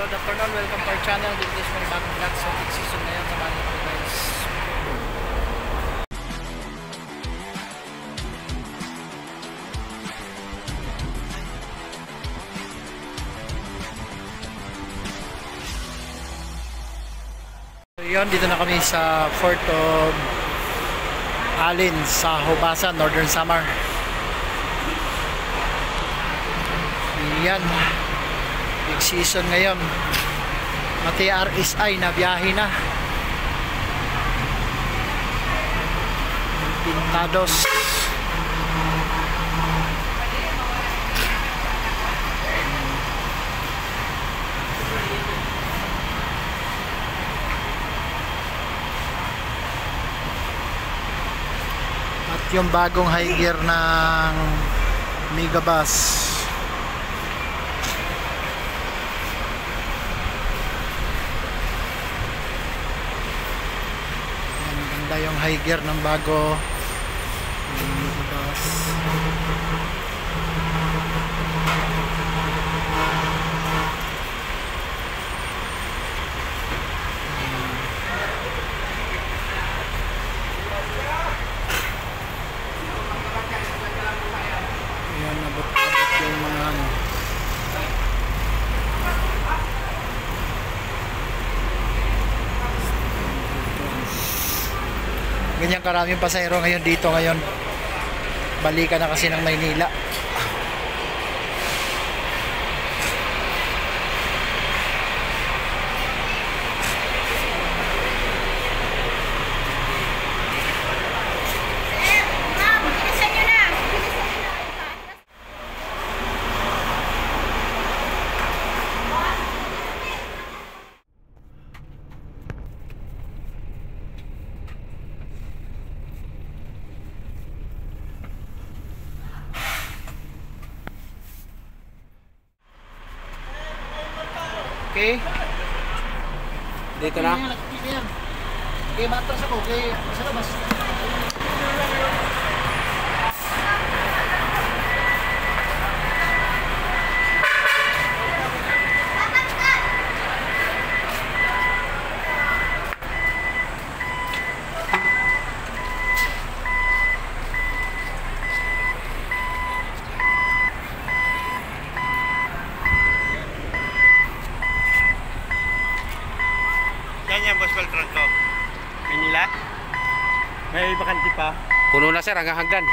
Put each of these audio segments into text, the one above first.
good afternoon, welcome to our channel. This is for bagong vlog sa peak season na yan. Samahan niyo kami guys. So yun, dito na kami sa Fort of Alin sa Hobasan, Northern Samar. Yan, big season ngayon. Mati RSI na biyahe na. Pintados. At yung bagong high gear ng Megabus. Yung high gear ng bago Megabus. Yan, nabot-abot yung mga ano. Ganyan karaming pasahero ngayon dito ngayon. Balikan na kasi ng Maynila. Okay. Dito na. Okay, matras ako. Okay, sa labas. Yan Boss Beltran ko. Manila? May bakante pa. Puno na sir, hanggang hagdan.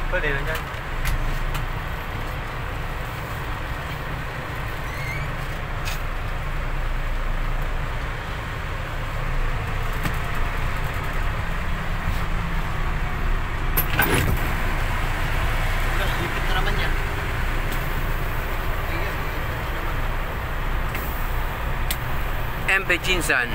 Pwede lang dyan. MP Jinsan.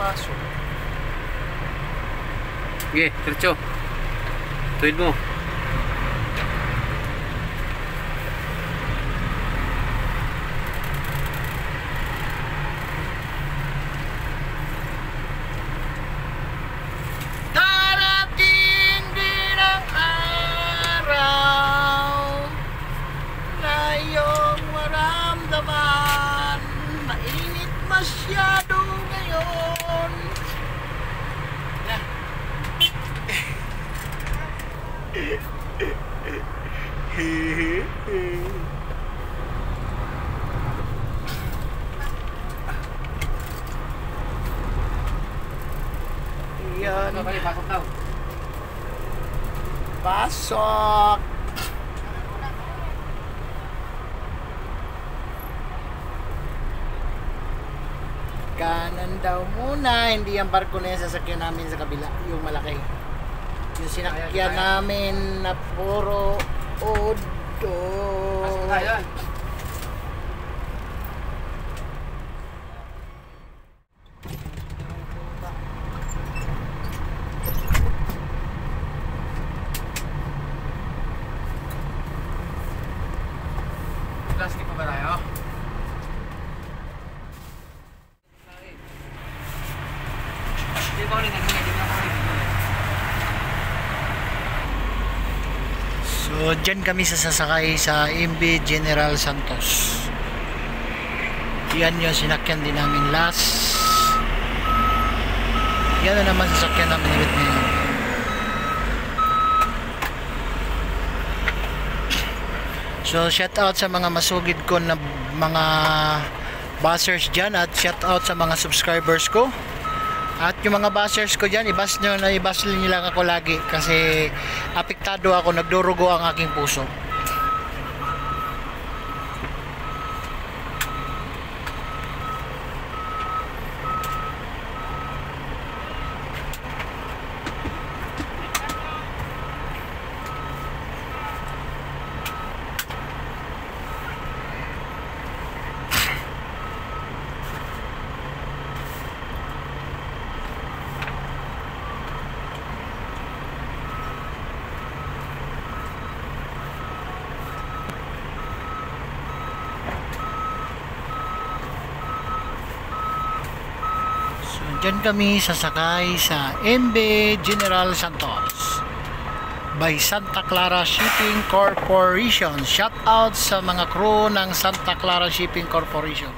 Pasok. Sige, diretso. Tuwid mo. Darating din ang araw na iyong maramdaman. Mainit masyado ngayon. Yan. Pasok daw. Pasok. Kanan daw muna. Hindi yung barko na yung sasakyan namin sa kabila. Yung malaki. Yung sinakyan namin na puro odo. Plastic pa ba tayo? Hindi ba ulit So, dyan kami sasakay sa MB General Santos. Yan yung sinakyan din namin last. Yan na naman sasakyan namin ulit ngayon. So, shout out sa mga masugid ko na mga buzzers dyan at shout out sa mga subscribers ko. At yung mga buzzers ko dyan, ibas nyo lang ako lagi kasi apektado ako, nagdurugo ang aking puso. Diyan kami sasakay sa MB General Santos by Santa Clara Shipping Corporation. Shout out sa mga crew ng Santa Clara Shipping Corporation.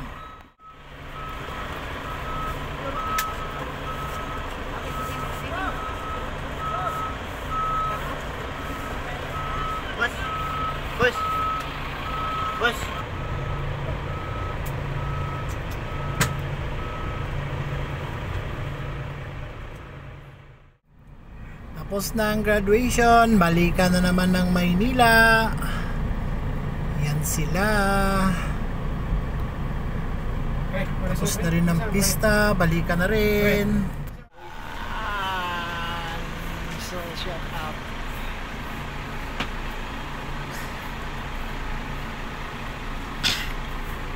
Bus. Tapos na ang graduation, balikan na naman ng Maynila. Yan sila. Tapos na rin ang pista, balikan na rin. So, shut up.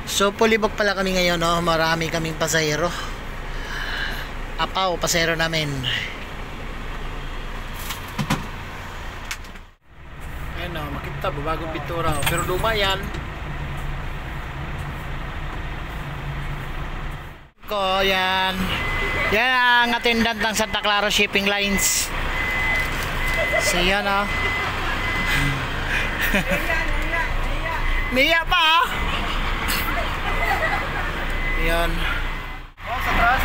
So, pulibog pala kami ngayon, no? Marami kaming pasahero. Apaw, pasahero namin. Ayan o, makita ba bagong pintura o. Pero luma yan. Ko, yan. Yan ang attendant ng Santa Clara Shipping Lines. So yan o. Niya pa. Yan. Sa taas,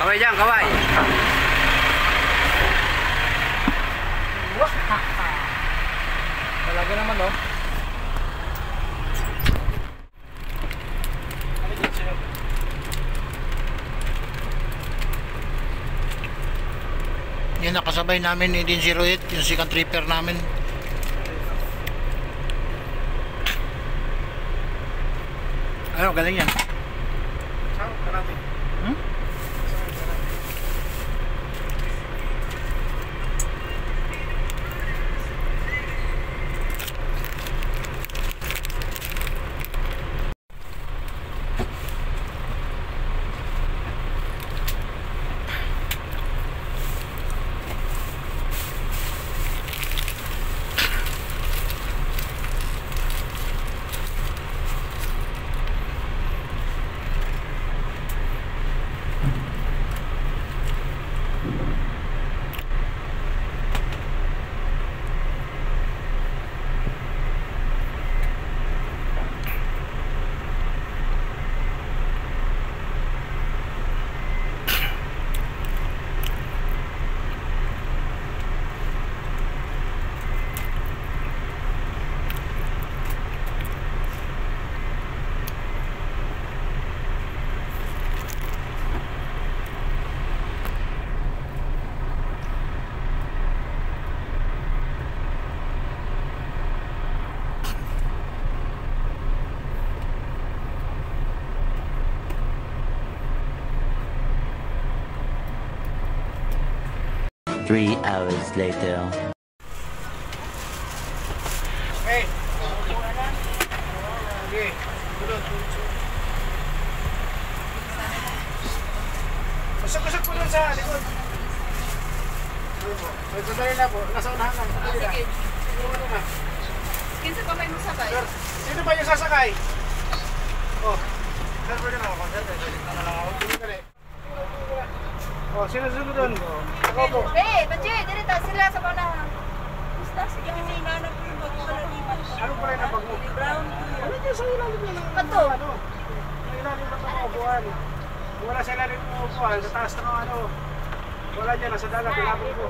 Kaway dyan, kaway. Talaga naman o. Yan, nakasabay namin 1808, yung second tripper namin. Ano, galing yan. Saan? Karate. Hmm? 3 hours later. Hey. Okay. Tulog. Usap-usap po dun sa likod. May sandali na po. Nasa unahan lang. Sige. Kinsa pa may musabay? Sir, sino ba yung sasakay? Oh. Sir, pwede na ako. Sir, pwede na ako. Dali. Oh, sino sunod dun? Ako po. Bache, dirita sila sa mga Basta sige ni nanap ko yung bago pala dito. Ano pa rin ang bag mo? Brown. Ano dyan sa ilalim yan? Pato. Ano? Sa ilalim ng mga upuan. Kung wala sa ilalim ng upuan, sa taas ng ano. Wala dyan, nasa dagat, ilapin ko.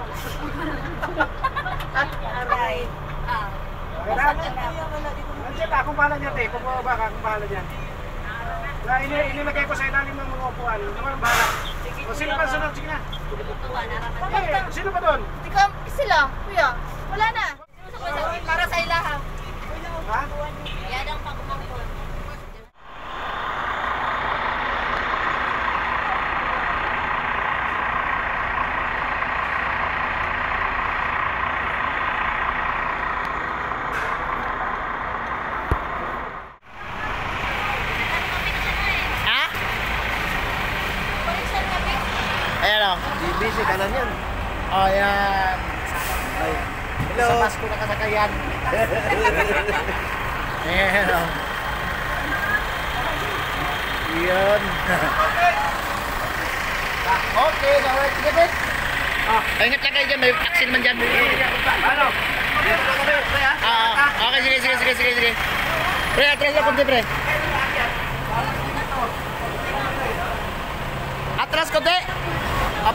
Aray. Kailangan. Nandiyan ka, kung bahala niya, te. Kung baba ka, kung bahala niyan. Inilagay ko sa ilalim ng mga upuan. Hindi mo lang bahala. O sino pa sunod? Sige na. Sino pa doon? Di ka sila, kuya. Wala na. Para sa ilaha. Ha? Yadang pagkumangkon. Ha? Ayan o. BBC ka lang yan. Oh, yan. Hello. Sa Pasko na kasakayan. Ayan o. Yun. Okay, alright. Sige, Pet. Ingat lang kayo dyan. May vaccine man dyan. Ano? Okay, sige. Pre, atras lang konti, pre. Atras konti.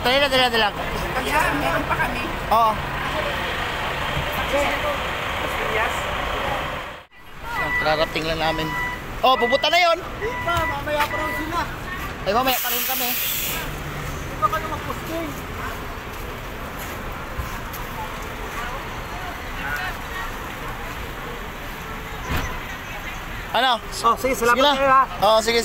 Dali lang. Meron pa kami. Oo. Kararating lang namin. Oh, pupunta na yon. Di pa, mamaya pa raw sila. Ay, mamaya pa rin kami. Di ba kayo mag-posting? Ano? Oh, sige, salamat Sige na. kayo ha. Oo, sige.